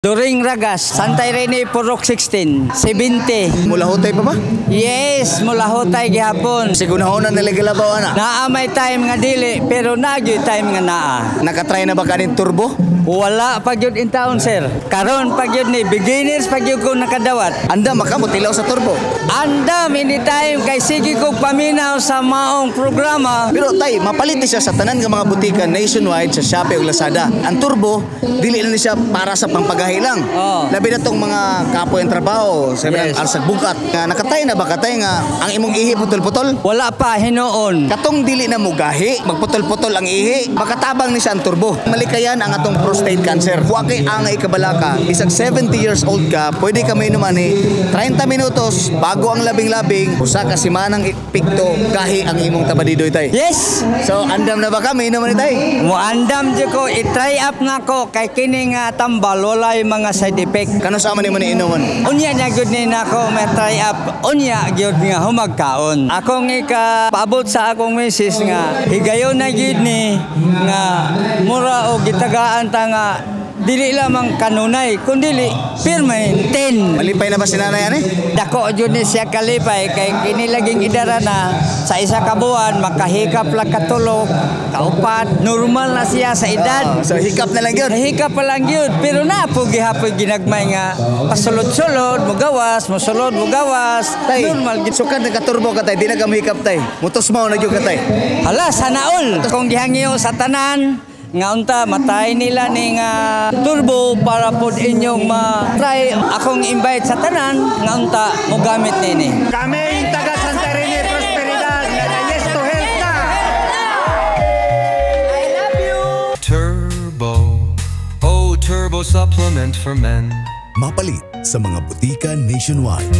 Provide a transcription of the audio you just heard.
During Ragas, Santa Irene Purok 16, 70. Mula hotay pa ba? Yes, mula hotay gihapon. Sigunahonan na legalabaw na. Naa may time nga dili, pero nagyo time nga naa. Nakatry na ba kanin turbo? Wala pag yun in town, sir. Karon pag yun ni beginners pag yun ko nakadawat. Anda makamutilaw sa turbo. Andam anytime kay sige ko paminaw sa maong programa. Pero tay, mapalit siya sa tanan nga mga butika nationwide sa Shopee o Lazada. Ang turbo, dili na siya para sa pangpagahi lang. Oh. Labi na tong mga kapo yung trabaho, sabi Yes. ng arsag bukat. Nakatay na ba katay nga ang imong ihi putol-putol? Wala pa hinoon. Katong dili na mo gahi, magputol-putol ang ihi, makatabang ni siya ang turbo. Malikayan ang atong prostate cancer. Huwag kay angay kabalaka, isang 70 years old ka, pwede ka may numani 30 minutos bago ang labing-labing, usa ka simanang pikto, gahi ang imong tabadidoy tay. Yes! So, andam na ba kami naman tay? Muandam di ko, i-try up nga ko kay kini nga tambal, wala yung mga side effect. Kano sa man ni inuman? Unya niya gyud ni nako may try up. Unya gyud nga humagkaon. Akong paabot sa akong misis nga higayon na gyud ni nga mura o gitagaan ta nga dili lamang kanunay kundili permanent. Malipay na ba si nanay ani? Dako jud ni siya kalipay kay kini laging idara na sa isa ka buwan makahikap lang katulog kaupat normal na siya sa edad. So hikap na lang yun. Hikap pa lang yun pero napo gihapon ginagmay nga pasulod-sulod mugawas mosulod mugawas Tay, normal gid. sukan na katurbo ka tay, di na gamhikap tay. Mutos mo na gyud ka tay. Hala sana all kung gihangyo sa tanan nga unta matay nila ni nga turbo para pod inyong ma-try akong invite sa tanan nga unta mo gamit nini. Kami taga Santa Irene Prosperidad na yes to health na. I love you. Turbo, oh turbo supplement for men. Mapalit sa mga butika nationwide.